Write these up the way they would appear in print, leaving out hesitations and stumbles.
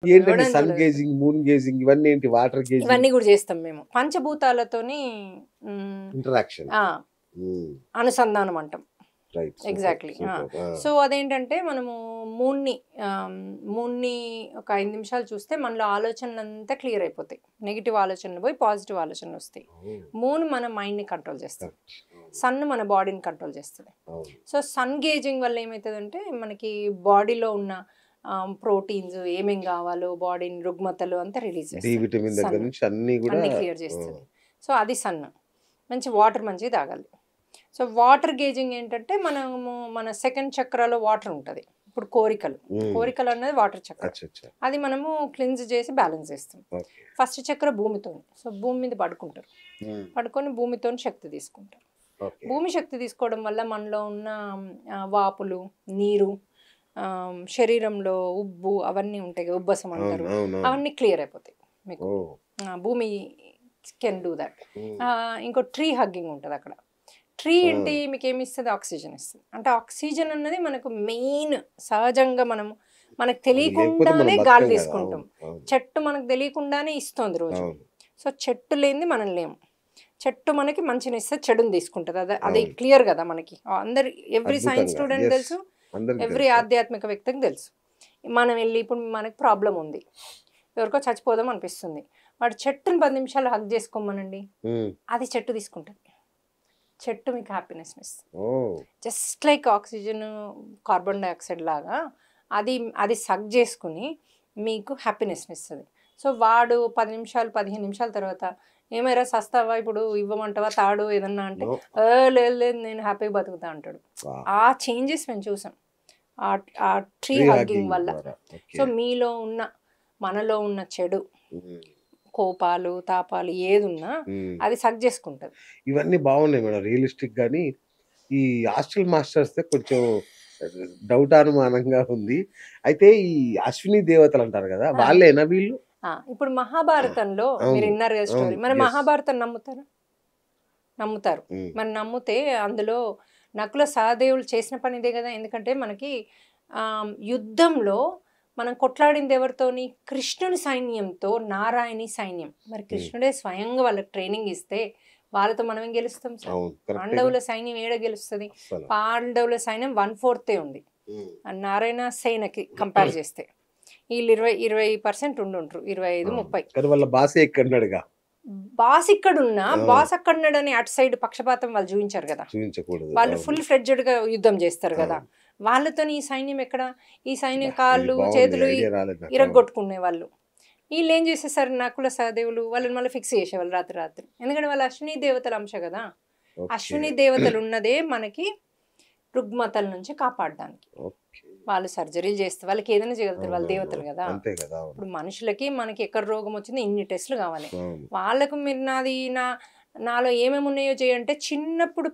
ఏంటండి చూడను సన్ చూడదు. గేజింగ్, మూన్ గేజింగ్ ఇవన్నీ ఏంటి? వాటర్ గేజింగ్ ఇవన్నీ గూడా చేస్తాం మేము. పంచభూతాలతోని హ్మ్. ఇంటరాక్షన్. ఆ! హ్మ్. అనుసంధానం అంటాం. రైట్. సూపర్. ఎగ్జాక్ట్‌లీ. ఆ! సూపర్. ఆ! సో, అదేంటంటే మనము మూన్‌ని మూన్‌ని ఒక 5 నిమిషాలు చూస్తే మనలో ఆలోచనలంతా క్లియర్ అయిపోతాయి. నెగెటివ్ ఆలోచనలు పోయి పాజిటివ్ ఆలోచనలొస్తాయి. ఓహ్! మూన్ మన మైండ్‌ని కంట్రోల్ చేస్తది. కరెక్ట్. అవును. సన్ మన బాడీని కంట్రోల్ చేస్తది. అవును. సో, సన్ గేజింగ్ వల్ల ఏమైతదంటే మనకి బాడీలో ఉన్న ప్రోటీన్స్ ఏమేం కావాలో బాడీని రుగ్మతలు అంతా రిలీజ్ డి చేస్తది. విటమిన్ దగ్గర సన్ నుంచి అన్నీ గూడా అన్నీ క్లియర్ ఆ! చేస్తది. సో, అది సన్. మంచి వాటర్ మంచిగా తాగాలి. సో, వాటర్ గేజింగ్ ఏంటంటే మనము మన సెకండ్ చక్రాలో వాటర్ ఉంటది. ఇప్పుడు కోరికలు. హ్మ్. కోరికలు అనేది వాటర్ చక్ర. అచ్చచ్చా! అది మనము క్లెన్స్ చేసి బ్యాలెన్స్ చేస్తాం. ఓకే. ఫస్ట్ చక్ర భూమితోని. సో, భూమి మీద పడుకుంటారు. హ్మ్. పడుకొని భూమితోని శక్తి తీసుకుంటారు. ఓకే. భూమి శక్తి తీసుకోవడం వల్ల మనలో ఉన్న వాపులు, నీరు, శరీరంలో ఉబ్బు అవన్నీ ఉంటాయి కదా! ఉబ్బసం అవును. అంటారు. అవునవును. అవన్నీ క్లియర్ అయిపోతాయి మీకు. ఓహ్! భూమి కెన్ డూ దట్. హ్మ్. ఇంకో ట్రీ హగ్గింగ్ ఉంటదక్కడ. ట్రీ ఆ! ఏంటి మీకేమిస్తది? ఆక్సిజన్ ఇస్తది. అంటే ఆక్సిజన్ అన్నది మనకు మెయిన్ సహజంగా మనకు అది లేకపోతే మనం తెలియకుండానే గాలి బతకం గదా! తీసుకుంటాం. అవును. అవును. చెట్టు మనకు తెలియకుండానే ఇస్తోంది రోజు. అవును. సో, చెట్టు లేనిది మనం లేము. చెట్టు మనకి మంచినిస్తది, చెడుని తీసుకుంటది. అది అవును. క్లియర్ గదా మనకి. అందరి ఎవ్రీ సైన్స్ అద్భుతంగా. Student yes. తెలుసు. అందరికి ఎవ్రీ తెలుసు. ఆధ్యాత్మిక వ్యక్తికి తెలుసు. మనం వెళ్లి ఇప్పుడు మనకు ప్రాబ్లమ్ ఉంది. ఎవరికో చచ్చిపోదాం అనిపిస్తుంది. వాడు చెట్టుని 10 నిమిషాలు హగ్ చేసుకోమనండి. హ్మ్. అది చెట్టు తీసుకుంటది. చెట్టు మీకు హ్యాపీనెస్‌నిస్తది. Oh! Just like oxygen, carbon dioxide లాగా అది సగ్ చేసుకొని మీకు హ్యాపీనెస్‌నిస్తది. సో, వాడు 10 నిమిషాలు, 15 నిమిషాల తర్వాత "ఏమైరా సస్తావా? ఇప్పుడు ఇవ్వమంటావా తాడు ఏదన్నా" అంటే నో. లేదు లేదు నేను హ్యాపీగా బతుకుతా" అంటాడు. వావ్! ఆ చేంజెస్ మేము చూసాం. ఆ ట్రీ ట్రీ హగ్గింగ్ హగ్గింగ్ వల్ల. ద్వారా. So, okay. మనలో ఉన్న చెడు, హ్మ్. కోపాలు, తాపాలు ఏదున్నా హ్మ్. అది సగ్ చేసుకుంటది. ఇవన్నీ బాగున్నాయి మేడం. రియలిస్టిక్ గాని, ఈ హాస్టల్ మాస్టర్స్‌దే కొంచెం డౌటానుమానంగా ఉంది. అయితే ఈ అశ్విని దేవతలంటారు గదా! ఆ! వాళ్ళేనా వీళ్ళు? ఇప్పుడు మహాభారతంలో మీరు అవును. ఇన్నారు కదా అవును. స్టోరీ. మరి యెస్. మహాభారతం నమ్ముతారా? నమ్ముతారు. హ్మ్. మరి నమ్మితే అందులో నకుల సహదేవులు చేసిన పని ఇదే గదా! ఎందుకంటే మనకి యుద్ధంలో మనం కొట్లాడింది ఎవరితోని? కృష్ణుని సైన్యంతో, నారాయణి సైన్యం. మరి హ్మ్. కృష్ణుడే స్వయంగా వాళ్ళకి ట్రైనింగ్ ఇస్తే వాళ్ళతో మనమేం గెలుస్తాం సార్? అవును. కరెక్టేగా. పాండవుల సైన్యం ఏడ గెలుస్తది? అస్సల. పాండవుల సైన్యం 1/4 ఉంది. హ్మ్. నారాయణ సేనకి కంపేర్ చేస్తే. ఈళ్ళు 20% ఉండుంట్రు. 25, అవును. 30. కానీ వాళ్ళ బాసే ఇక్కడున్నాడుగా. బాస్ ఇక్కడున్నా, ఆ! బాస్ అక్కడున్నాడని అటు సైడ్ పక్షపాతం వాళ్ళు చూయించరు గదా! చూయించకూడదు. వాళ్ళు అవును. ఫుల్ ఫ్లెడ్జెడ్‌గా యుద్ధం జేస్తారు గదా! అవును. వాళ్ళతోని ఈ సైన్యం ఎక్కడ? ఈ సైన్యం ఇది కాళ్ళు, బావుంది. చేతులు ఐడియా రాలేదు నాకు. అవును. ఇరగ్గొట్టుకునేవాళ్ళు. ఈళ్ళేం జేసేసారు నకుల సహదేవులు వాళ్ళని మళ్ళీ ఫిక్స్ చేసేవాళ్ళు రాత్రి రాత్రి. ఎందుకంటే వాళ్ళు అశ్విని దేవతల అంశ గదా! ఓకే. అశ్విని దేవతలున్నదే మనకి రుగ్మతల నుంచి కాపాడడానికి. ఓకే. వాళ్ళు సర్జరీలు చేస్తే వాళ్ళకేదైనా చేయగలుగుతారు. వాళ్ళు దేవతలు అవునవునవును. గదా! అంతే గదా! అవును. ఇప్పుడు మనుషులకి మనకి ఎక్కడ రోగం వచ్చింది ఇన్ని టెస్టులు కావాలి. అవును. వాళ్ళకు మీరు నాలో ఏమేమి ఉన్నాయో చేయంటే చిన్నప్పుడు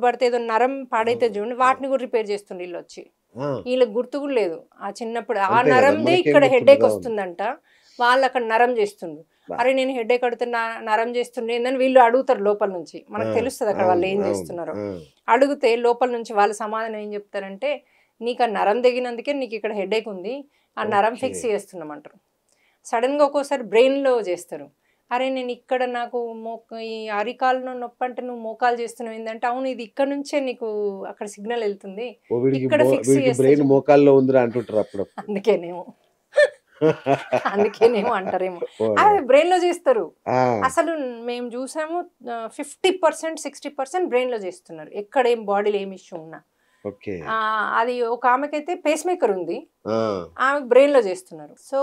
పడితే ఏదో నరం పాడైతే అవును. చూడండి ఆ! వాటిని కూడా రిపేర్ చేస్తుండ్రు ఈళ్ళొచ్చి. ఆ! ఈళ్ళకి గుర్తు కూడా లేదు. ఆ చిన్నప్పుడు ఆ అంతే గదా! నరందే మనకేం ఇక్కడ హెడేక్ గుర్తుంటది. అవును. వస్తుందంట. వాళ్ళక్కడ నరం చేస్తుండ్రు. బా! అరే! నేను హెడేక్ అడుగుతున్నా నరం చేస్తుండే ఏందని వీళ్ళు అడుగుతారు లోపల నుంచి. ఆ! మనకు తెలుస్తది అక్కడ అవును. వాళ్ళు ఏం అవును. చేస్తున్నారో. ఆ! అడిగితే లోపల నుంచి వాళ్ళ సమాధానం ఏం చెప్తారంటే, "నీకు ఆ నరం తెగినందుకే నీకు ఇక్కడ హెడేక్ ఉంది. ఆ నరం ఓకే. ఫిక్స్ చేస్తున్నామంటారు." సడెన్‌గా ఒక్కోసారి బ్రెయిన్‌లో చేస్తారు. "అరే! నేను ఇక్కడ నాకు ఈ అరికాలులో నొప్పంటే నువ్వు మోకాలు చేస్తున్నావు ఏందంటే, అవును ఇది ఇక్కడ నుంచే నీకు అక్కడ సిగ్నల్ ఎళ్తుంది. ఓ ఇక్కడ ఫిక్స్ వీడికి చేస్తే బ్రెయిన్ మోకాల్లో ఉందిరా అంటుంటారు అప్పుడప్పుడు. అందుకేనేమో. అందుకేనేమో అంటారేమో. పోన్లే. అది బ్రెయిన్‌లో చేస్తారు. ఆ! అసలు మేము చూసాము 50%, 60% బ్రెయిన్‌లో చేస్తున్నారు. ఎక్కడేం బాడీలో ఏం ఇష్యూ ఉన్నా. ఓకే. అది ఒక ఆమెకైతే పేస్ మేకర్ ఉంది. ఆ! ఆమెకు బ్రెయిన్‌లో చేస్తున్నారు. సో,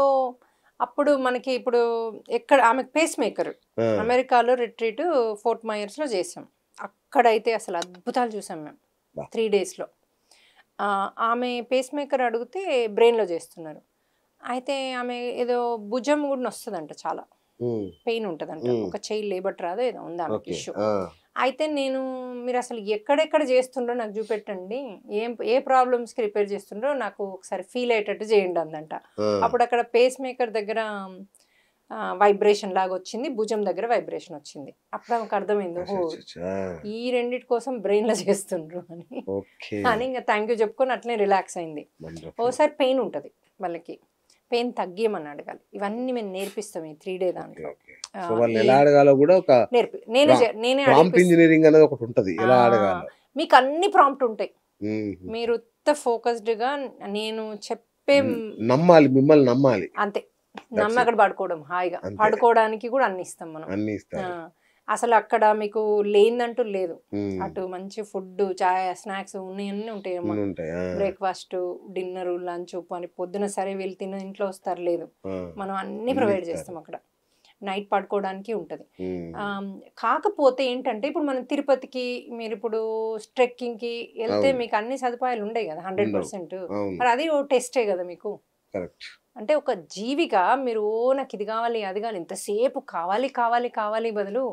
అప్పుడు మనకి ఇప్పుడు ఆమెకు పేస్ మేకర్. ఆ! అమెరికాలో రిట్రీట్ ఫోర్ట్ మయర్స్‌లో చేసాం. అక్కడైతే అసలు అద్భుతాలు చూసాం మేము. అబ్బా! 3 డేస్‌లో. ఆమె పేస్ మేకర్ అడిగితే బ్రెయిన్‌లో చేస్తున్నారు. అయితే ఆమె ఏదో భుజం కూడా నొస్తదంట చాలా. హ్మ్. పెయిన్ ఉంటదంట. హ్మ్. ఒక చెయ్యి లేబట్ రాదో ఏదో ఉంది ఆమెకి ఓకే. ఇష్యూ. ఆ! అయితే మీరసలు ఎక్కడెక్కడ చేస్తుండ్రో నాకు చూపెట్టండి. ఏ ప్రాబ్లమ్స్‌కి రిపేర్ చేస్తుండ్రో నాకు ఒకసారి ఫీల్ అయ్యేటట్టు చేయండి అందంట. ఆ! అప్పుడు అక్కడ పేస్ మేకర్ దగ్గర వైబ్రేషన్ లాగా వచ్చింది. భుజం దగ్గర వైబ్రేషన్ వచ్చింది. అప్పుడు ఆమెకు అర్థమైంది. ఓహో! అచ్చచ్చచ్చా! ఈ రెండిటి కోసం బ్రెయిన్‌లో చేస్తుండ్రు అని. ఓకే. అని ఇంక థాంక్ యూ చెప్పుకొని అట్లనే రిలాక్స్ అయింది. వండర్‌ఫుల్. ఓసారి పెయిన్ ఉంటది వాళ్ళకి. పెయిన్ తగ్గియమని అడగాలి. ఇవన్నీ మేము నేర్పిస్తాం ఈ 3 డే ఓకే. దాంట్లో. ఓకే. సో వాళ్ళు ఈ ఎలా అడగాలో కూడా ఒక నేనే ప్రాంప్ట్ అడిగిపిస్తా. ఇంజినీరింగ్ అనేది ఒకటి ఉంటది. ఎలా అడగాలో. మీకు అన్ని ప్రాంప్ట్ ఉంటాయి. హుహు. మీరు ఫోకస్డ్‌గా నేను చెప్పే నమ్మాలి. మిమ్మల్ని నమ్మాలి. అంతే. దట్స్ నమ్మి ఇట్. అక్కడ పడుకోవడం హాయిగా. అంతే. పడుకోవడానికి కూడా అన్ని ఇస్తాం మనం. అన్నీ ఆ! ఇస్తారు. అసలు అక్కడ మీకు లేనిదంటూ లేదు. హ్మ్. అటు మంచి ఫుడ్డు, చాయ్, స్నాక్స్ ఉన్నయన్నీ ఉంటాయమ్మా. ఉంటాయి. ఆ! బ్రేక్‌ఫాస్టు, డిన్నరు, లంచు పొద్దున సరే వీళ్ళు తిని ఇంట్లో వస్తారు లేదు. ఆ! మనం అన్నీ అన్నీ ప్రొవైడ్ ఇస్తారు. చేస్తాం అక్కడ. నైట్ పడుకోవడానికి ఉంటది. హ్మ్. కాకపోతే ఏంటంటే ఇప్పుడు మనం తిరుపతికి మీరిప్పుడు ట్రెక్కింగ్‌కి ఎళ్తే అవును. మీకు అన్ని సదుపాయాలు ఉండయి గదా! ఉండవు. 100%. అవును. మరి అది ఓ టెస్టే గదా మీకు. కరెక్ట్. అంటే ఒక జీవిగా మీరు నాకు ఇది కావాలి, అది కావాలి ఇంతసేపు కావాలి, కావాలి, కావాలి బదులు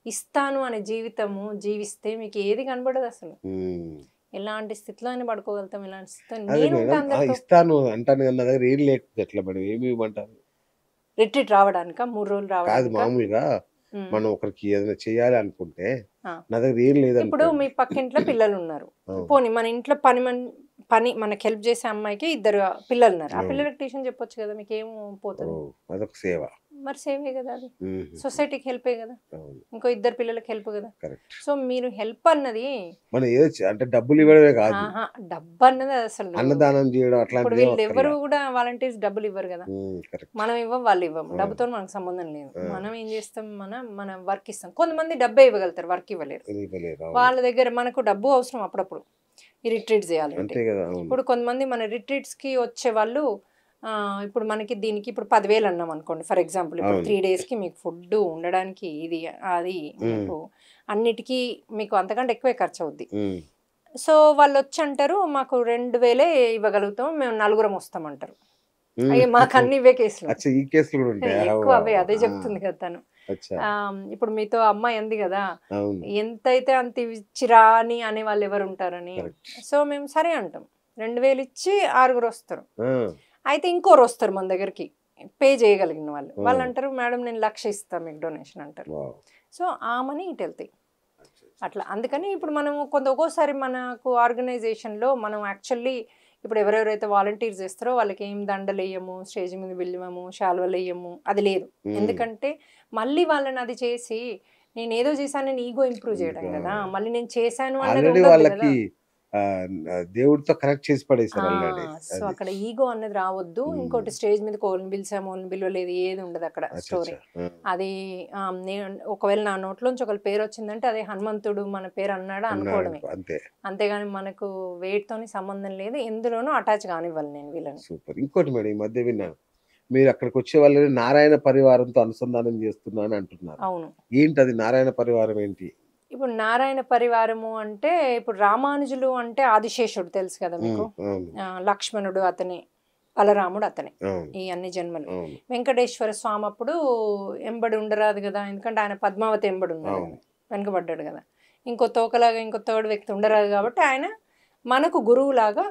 ఇస్తాను అనే జీవితము జీవిస్తే మీకు ఏది కనబడదు అసలు. హ్మ్. ఎలాంటి స్థితిలో అయినా పడుకోగలుగుతాం. ఎలాంటి స్థితిలో అదే నేను ఉంటా మేడం. అందరితో. ఇస్తాను అంటాను గాని నా దగ్గర ఏం లేకపోతే ఎట్లా మేడం? ఏమి ఇవ్వమంటారు? రిట్రీట్ రావడానికా? 3 రోజులు కాదు రావడానికా? మామూలుగా హ్మ్. మనం ఒకరికి ఏదైనా చేయాలి అనుకుంటే ఆ! నా దగ్గర ఏం ఇప్పుడు లేదనుకోండి. మీ పక్కింట్లో పిల్లలున్నారు. అవును. పోనీ మన ఇంట్లో పని మనకి హెల్ప్ చేసే అమ్మాయికి 2 పిల్లలున్నారు. ఆ అవును. పిల్లలకి ట్యూషన్ చెప్పొచ్చు కదా! మీకేం పోతది? ఓహ్! అదొక సేవ. మరి సేవే కదా అది. హుహుహు. సొసైటీకి హెల్పే కదా! అవును. ఇంకో 2 పిల్లలకి హెల్ప్ కదా! కరెక్ట్. సో, మీరు హెల్ప్ అన్నది మనం ఏదో అంటే డబ్బులు ఇవ్వడమే కాదు. ఆహా! డబ్బన్నది అసలు అన్నదానం చేయడం ఇప్పుడు అట్లాంటిది ఏం వీళ్ళెవ్వరు అక్కర్లా. కూడా వాలంటీర్స్ డబ్బులు ఇవ్వరు కదా! కరెక్ట్. మనం ఇవ్వం, వాళ్ళు ఇవ్వం. అవును. డబ్బుతో మనకు సంబంధం లేదు. ఆ! మనం ఏం చేస్తాం మన వర్క్ ఇస్తాం. కొంతమంది డబ్బే ఇవ్వగలుగుతారు, వర్క్ ఇవ్వలేరు. ఇవ్వలేరు. అవును. వాళ్ళ దగ్గర మనకు డబ్బు అవసరం అప్పుడప్పుడు. ఈ రిట్రీట్స్ చేయాలంటే. అంతే కదా! అవును. ఇప్పుడు కొంతమంది మన రిట్రీట్స్‌కి వచ్చేవాళ్ళు ఇప్పుడు మనకి దీనికి ఇప్పుడు 10,000 అన్నాం అనుకోండి ఫర్ ఎగ్జాంపుల్. ఇప్పుడు అవును. 3 డేస్‌కి మీకు ఫుడ్డు, ఉండడానికి ఇది, అది హ్మ్. మీకు అన్నిటికి మీకు అంతకంటే ఎక్కువే ఖర్చవుద్ది. హ్మ్. సో, వాళ్ళొచ్చి అంటారు, "మాకు 2,000 ఇవ్వగలుగుతాం. మేము నలుగురం వస్తామంటారు." హ్మ్. అయ్యో! మాకన్నీ ఇవే కేసులు. అచ్చా! ఈ కేసులు కూడా ఉంటాయా? ఎక్కువ అవే. వావ్! అదే ఆ! చెప్తుంది కదా తను. అచ్చా! ఇప్పుడు మీతో అమ్మాయి అంది గదా! అవును. ఎంతైతే అంత ఇచ్చిరా అని అనేవాళ్ళు ఎవరుంటారని. కరెక్ట్. సో, మేము సరే అంటాం. 2,000 ఇచ్చి ఆరుగురొస్తారు. ఆ! అయితే ఇంకోరొస్తారు మన దగ్గరికి. పే చేయగలిగిన వాళ్ళు. ఆ! వాళ్ళంటారు, "మేడం నేను 1,00,000 ఇస్తా మీకు డొనేషన్" అంటారు. వావ్! సో, ఆ మనీ ఇటెళ్తాయి. అచ్చా! అట్లా. అందుకని ఇప్పుడు మనము ఒక్కోసారి మనకు ఆర్గనైజేషన్‌లో మనం యాక్చువల్లీ ఇప్పుడు ఎవరెవరైతే వాలంటీర్స్ చేస్తారో వాళ్ళకేం దండలెయ్యము, స్టేజ్ మీద పిలవము, శాలువలెయ్యము అది లేదు. హ్మ్. ఎందుకంటే మళ్ళీ వాళ్ళని అది చేసి నేనేదో చేశానని ఈగో ఇంప్రూవ్ చేయడం ఇంకా గదా! మళ్ళీ నేను చేశాను అన్నది ఆల్రెడీ ఉండొద్దు వాళ్ళకి గదా! దేవుడితో కనెక్ట్ చేసి ఆ! పడేసారు ఆల్రెడీ. సో, అది. అక్కడ ఈగో అన్నది రావద్దు. హ్మ్. ఇంకోటి స్టేజ్ మీదకి ఓళ్ళని పిలిసాము, ఓళ్ళని పిలవలేదు ఏది ఉండదక్కడ స్టోరీ. అచ్చచ్చా! ఆ! అది నేను ఒకవేళ నా నోట్లోంచి ఒకళ్ళ పేరొచ్చిందంటే అదే హనుమంతుడు మన పేరు అన్నాడా అనుకోవడమే. అన్నాడు అంతే. అంతేగాని మనకు వెయిట్‌తోని సంబంధం లేదు. ఎందులోనూ అటాచ్ కానివ్వను నేను వీళ్ళని. సూపర్. ఇంకోటి మేడం ఈ మధ్య విన్నాను. మీరు అక్కడికొచ్చే వాళ్ళని నారాయణ పరివారంతో అనుసంధానం చేస్తున్నా అని అంటున్నారు. అవును. ఏంటది నారాయణ పరివారం ఏంటి? ఇప్పుడు నారాయణ పరివారము అంటే ఇప్పుడు రామానుజులు అంటే ఆదిశేషుడు తెలుసు కదా మీకు. అవును. లక్ష్మణుడు అతనే. బలరాముడు అతనే. అవును. ఈ అన్ని జన్మలు. అవును. వెంకటేశ్వర స్వామి అప్పుడు ఎంబడి ఉండరాదు గదా! ఎందుకంటే ఆయన పద్మావతి ఎంబడి ఉన్నాడు అవును. గదా! వెనకబడ్డాడు గదా! ఇంకో తోకలాగా ఇంకో థర్డ్ వ్యక్తి ఉండరాదు కాబట్టి ఆయన మనకు గురువులాగా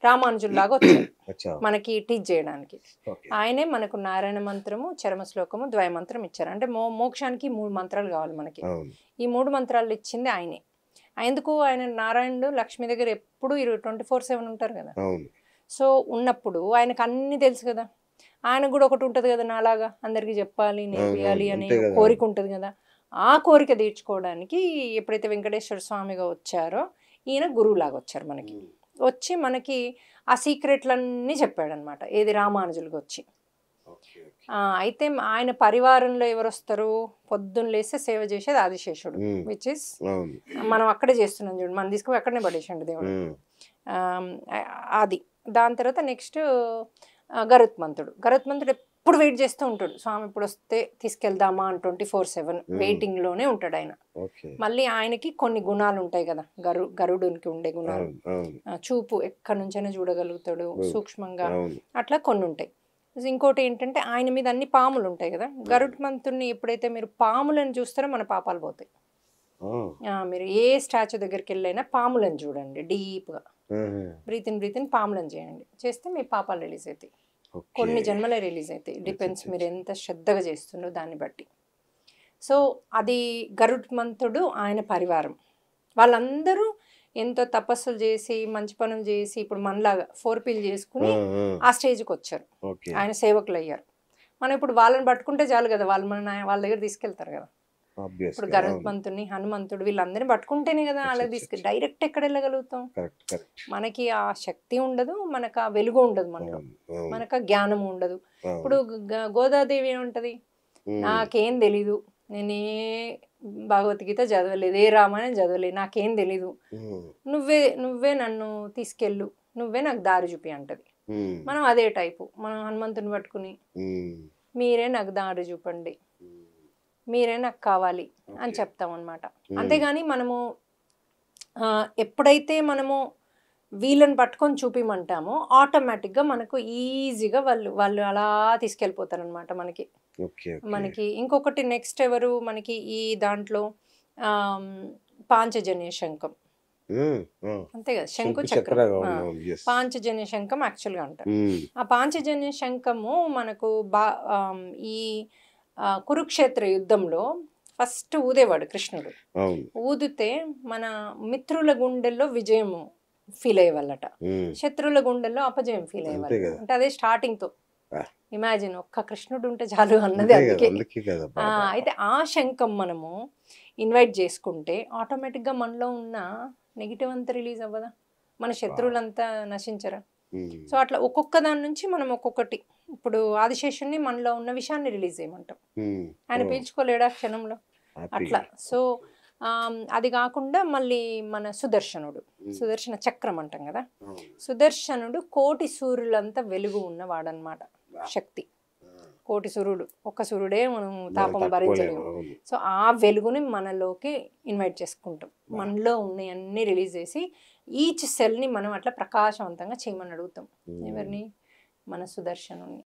రామానుజుల్లాగా వచ్చారు. అచ్చా! మనకి టీచ్ చేయడానికి. ఓకే. ఆయనే మనకు నారాయణ మంత్రము, చరమ శ్లోకము, ద్వయ మంత్రం ఇచ్చారు. అంటే మోక్షానికి 3 మంత్రాలు కావాలి మనకి. అవును. ఈ 3 మంత్రాలు ఇచ్చింది ఆయనే. ఎందుకు ఆయన నారాయణుడు లక్ష్మి దగ్గర ఎప్పుడు 24/7 ఉంటారు గదా! అవును. సో, ఉన్నప్పుడు ఆయనకు అన్నీ తెలుసు గదా! ఆయనకు గూడా ఒకటి ఉంటది గదా! నాలాగా అందరికి జెప్పాలి, నేర్పియాలి అవునవును. అనే అంతే కదా! కోరిక ఉంటది గదా! ఆ కోరిక తీర్చుకోవడానికి ఎప్పుడైతే వెంకటేశ్వర స్వామిగా వచ్చారో, ఈయన గురువులాగా వచ్చారు మనకి. హ్మ్. వచ్చి మనకి ఆ సీక్రెట్‌లన్నీ చెప్పాడనమాట. ఏది రామానుజులుగొచ్చి. ఓకే. ఓకే. అయితే ఆయన పరివారంలో ఎవరొస్తారు? పొద్దున్న లేస్తే సేవ చేసేది ఆదిశేషుడు. హ్మ్. విచ్ ఈస్ అవును. మనం అక్కడే చేస్తున్నాం చూడు. మనం తీసుకుపోయి అక్కడనే పడేసిండు దేవుడు. హ్మ్. ఆహ్, అది. దాని తర్వాత నెక్స్ట్ గరుత్మంతుడు. గరుత్మంతుడు ఎప్పుడు వెయిట్ చేస్తూ ఉంటాడు. స్వామి ఎప్పుడొస్తే తీసుకెళ్దామా అని 24/7 వెయిటింగ్‌లోనే ఉంటాడాయన. ఓకే. మళ్ళీ ఆయనకి కొన్ని గుణాలుంటాయి గదా! గరుడునికి ఉండే గుణాలు. అవును. అవును. చూపు ఎక్కడి నుంచైనా చూడగలుగుతాడు. సూక్ష్మంగా అవును. అట్లా కొన్నుంటాయి. ఇంకోటి ఏంటంటే ఆయన మీద అన్ని పాములుంటాయి గదా! గరుత్మంతుడిని ఎప్పుడైతే మీరు పాములను చూస్తారో మన పాపాలు పోతాయి. ఆ! మీరు ఏ స్టాచ్యూ దగ్గరికెళ్ళైనా పాములను చూడండి డీప్‌గా. ఆహా! బ్రీత్ ఇన్ పాములను చేయండి. చేస్తే మీ పాపాలు రిలీజ్ అయితాయి. ఓకే. కొన్ని జన్మలే రిలీజ్ అయితాయి. డిపెండ్స్ మీరు ఎంత శ్రద్ధగా చేస్తుండ్రో దాన్ని బట్టి. సో, అది గరుత్మంతుడు ఆయన పరివారం. వాళ్ళందరూ ఎంతో తపస్సులు చేసి మంచి పనులు చేసి ఇప్పుడు మనలాగా 4 పీలు చేసుకుని ఆ, ఆ. ఆ స్టేజ్కి వచ్చారు, ఓకే. ఆయన సేవకులు అయ్యారు. మనం ఇప్పుడు వాళ్ళని పట్టుకుంటే చాలు కదా, వాళ్ళు వాళ్ళ దగ్గర తీసుకెళ్తారు కదా. Obvious ఇప్పుడు గా, అవును. గరుత్మంతుని, హనుమంతుడు వీళ్ళందరినీ పట్టుకుంటేనే కదా వాళ్ళకి డైరెక్ట్ ఎక్కడ వెళ్ళగలుగుతాం. Correct correct. మనకి ఆ శక్తి ఉండదు, మనకు ఆ వెలుగు ఉండదు, మనలో అవును, అవును, మనకు ఆ జ్ఞానం ఉండదు. అవును. ఇప్పుడు గోదాదేవి ఏముంటది, నాకేం తెలీదు, నేనే భగవద్గీత చదవలేదు, ఏ రామాయణం చదవలేదు, నాకేం తెలీదు, నువ్వే నన్ను తీసుకెళ్ళు, నువ్వే నాకు దారి చూపి అంటది. మనం అదే టైపు, మనం హనుమంతుని పట్టుకుని మీరే నాకు దారి చూపండి, మీరే నాకు కావాలి అని చెప్తాం అనమాట. అంతేగాని మనము ఎప్పుడైతే మనము వీళ్ళని పట్టుకొని చూపిమంటామో ఆటోమేటిక్గా మనకు ఈజీగా వాళ్ళు అలా తీసుకెళ్ళిపోతారు అనమాట. మనకి ఇంకొకటి నెక్స్ట్ ఎవరు మనకి ఈ దాంట్లో పాంచజన్య శంఖం, అంతే కదా, శంకు చక్రం, పాంచజన్య శంఖం యాక్చువల్గా అంటారు. ఆ పాంచజన్య శంఖము మనకు ఈ కురుక్షేత్ర యుద్ధంలో ఫస్ట్ ఊదేవాడు కృష్ణుడు. ఊదితే మన మిత్రుల గుండెల్లో విజయము ఫీల్ అయ్యేవాళ్ళట, శత్రువుల గుండెల్లో అపజయం ఫీల్ అయ్యేవాళ్ళు. అంటే అదే స్టార్టింగ్ తో ఇమాజిన్, ఒక్క కృష్ణుడు ఉంటే చాలు అన్నది అందుకే. అయితే ఆ శంఖం మనము ఇన్వైట్ చేసుకుంటే ఆటోమేటిక్గా మనలో ఉన్న నెగిటివ్ అంతా రిలీజ్ అవ్వదా, మన శత్రువులంతా నశించరా? సో అట్లా ఒక్కొక్క దాని నుంచి మనం ఒక్కొక్కటి, ఇప్పుడు ఆదిశేషుని మనలో ఉన్న విషయాన్ని రిలీజ్ చేయమంటాం, ఆయన పీల్చుకోలేడా క్షణంలో అట్లా. సో అది కాకుండా మళ్ళీ మన సుదర్శన చక్రం అంటాం కదా, సుదర్శనుడు కోటి సూర్యులంతా వెలుగు ఉన్నవాడనమాట, శక్తి. కోటి సూర్యుడు, ఒక్క సూర్యుడే మనం తాపం భరించలేము. సో ఆ వెలుగుని మనలోకి ఇన్వైట్ చేసుకుంటాం, మనలో ఉన్నాయి అన్ని రిలీజ్ చేసి ఈచ్ సెల్ని మనం అట్లా ప్రకాశవంతంగా చేయమని అడుగుతాం. ఎవరిని? మన సుదర్శనుని.